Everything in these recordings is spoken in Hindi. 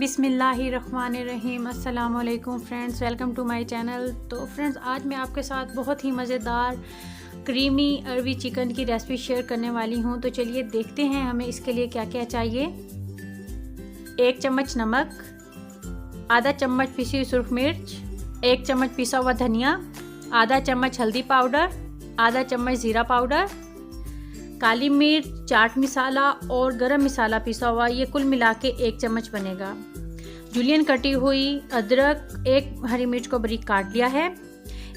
बिस्मिल्लाहिर्रहमानिर्रहीम। अस्सलाम वालेकुम friends, welcome to my channel. तो फ्रेंड्स, आज मैं आपके साथ बहुत ही मज़ेदार क्रीमी अरबी चिकन की रेसिपी शेयर करने वाली हूं। तो चलिए देखते हैं हमें इसके लिए क्या क्या चाहिए। 1 चम्मच नमक, आधा चम्मच पिसी हुई सुरख मिर्च, 1 चम्मच पिसा हुआ धनिया, आधा चम्मच हल्दी पाउडर, आधा चम्मच ज़ीरा पाउडर, काली मिर्च, चाट मसाला और गरम मसाला पिसा हुआ, ये कुल मिला के 1 चम्मच बनेगा। जूलियन कटी हुई अदरक, 1 हरी मिर्च को बारीक काट लिया है,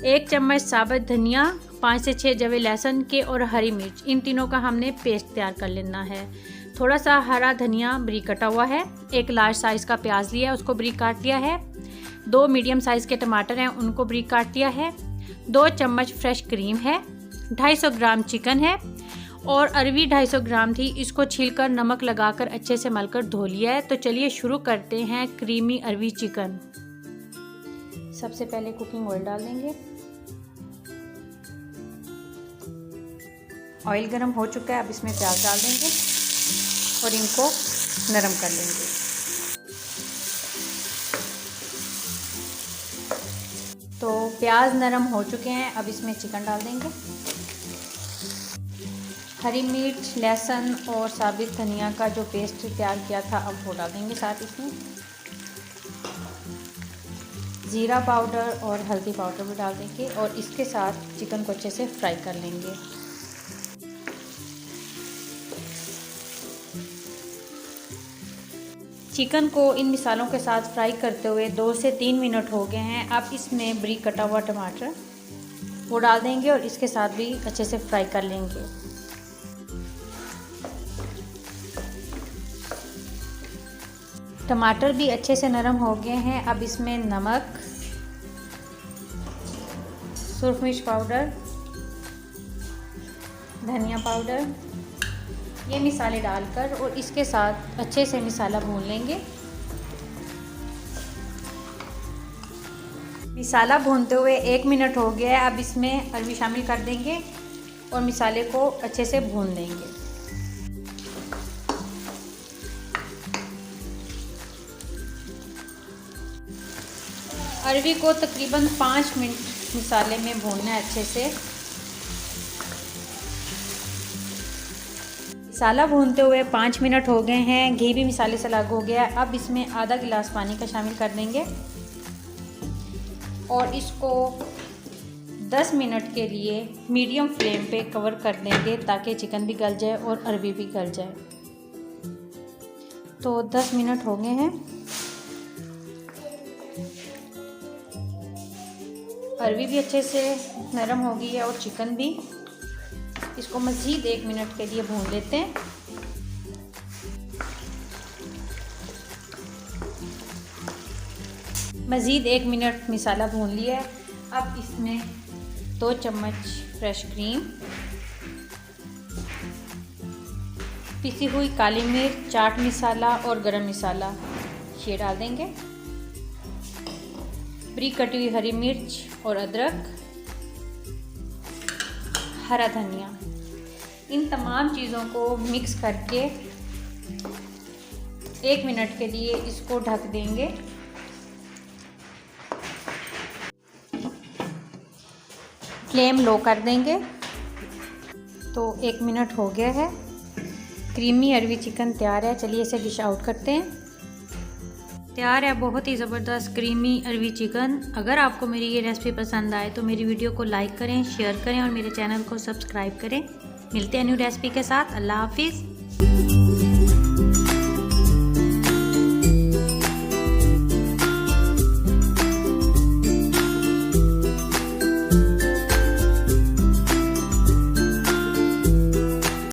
1 चम्मच साबुत धनिया, 5 से 6 जवे लहसुन के और हरी मिर्च, इन तीनों का हमने पेस्ट तैयार कर लेना है। थोड़ा सा हरा धनिया बारीक कटा हुआ है, 1 लार्ज साइज़ का प्याज लिया है, उसको बारीक काट लिया है, 2 मीडियम साइज़ के टमाटर हैं, उनको बारीक काट लिया है, 2 चम्मच फ्रेश क्रीम है, 250 ग्राम चिकन है और अरबी 250 ग्राम थी, इसको छीलकर नमक लगाकर अच्छे से मलकर धो लिया है। तो चलिए शुरू करते हैं क्रीमी अरबी चिकन। सबसे पहले कुकिंग ऑयल डाल देंगे। ऑयल गरम हो चुका है, अब इसमें प्याज डाल देंगे और इनको नरम कर लेंगे। तो प्याज नरम हो चुके हैं, अब इसमें चिकन डाल देंगे। हरी मिर्च, लहसुन और साबुत धनिया का जो पेस्ट तैयार किया था, अब वो डाल देंगे साथ इसमें। ज़ीरा पाउडर और हल्दी पाउडर भी डाल देंगे और इसके साथ चिकन को अच्छे से फ्राई कर लेंगे। चिकन को इन मिसालों के साथ फ्राई करते हुए 2 से 3 मिनट हो गए हैं। अब इसमें बारीक कटा हुआ टमाटर वो डाल देंगे और इसके साथ भी अच्छे से फ्राई कर लेंगे। टमाटर भी अच्छे से नरम हो गए हैं। अब इसमें नमक, सुरख मिर्च पाउडर, धनिया पाउडर, ये मसाले डालकर और इसके साथ अच्छे से मसाला भून लेंगे। मसाला भूनते हुए 1 मिनट हो गया है। अब इसमें अरबी शामिल कर देंगे और मसाले को अच्छे से भून लेंगे। अरबी को तकरीबन 5 मिनट मसाले में भूनना है अच्छे से। मसाला भूनते हुए 5 मिनट हो गए हैं, घी भी मसाले से अलग हो गया है। अब इसमें आधा गिलास पानी का शामिल कर देंगे और इसको 10 मिनट के लिए मीडियम फ्लेम पे कवर कर देंगे ताकि चिकन भी गल जाए और अरबी भी गल जाए। तो 10 मिनट हो गए हैं। अरबी भी अच्छे से नरम हो गई है और चिकन भी। इसको मज़ीद 1 मिनट के लिए भून लेते हैं। मज़ीद 1 मिनट मसाला भून लिया है। अब इसमें 2 चम्मच फ्रेश क्रीम, पिसी हुई काली मिर्च, चाट मसाला और गरम मसाला ये डाल देंगे। बारीक कटी हुई हरी मिर्च और अदरक, हरा धनिया, इन तमाम चीज़ों को मिक्स करके 1 मिनट के लिए इसको ढक देंगे। फ्लेम लो कर देंगे। तो 1 मिनट हो गया है, क्रीमी अरबी चिकन तैयार है। चलिए इसे डिश आउट करते हैं। तैयार है बहुत ही ज़बरदस्त क्रीमी अरबी चिकन। अगर आपको मेरी ये रेसिपी पसंद आए तो मेरी वीडियो को लाइक करें, शेयर करें और मेरे चैनल को सब्सक्राइब करें। मिलते हैं न्यू रेसिपी के साथ। अल्लाह हाफिज़।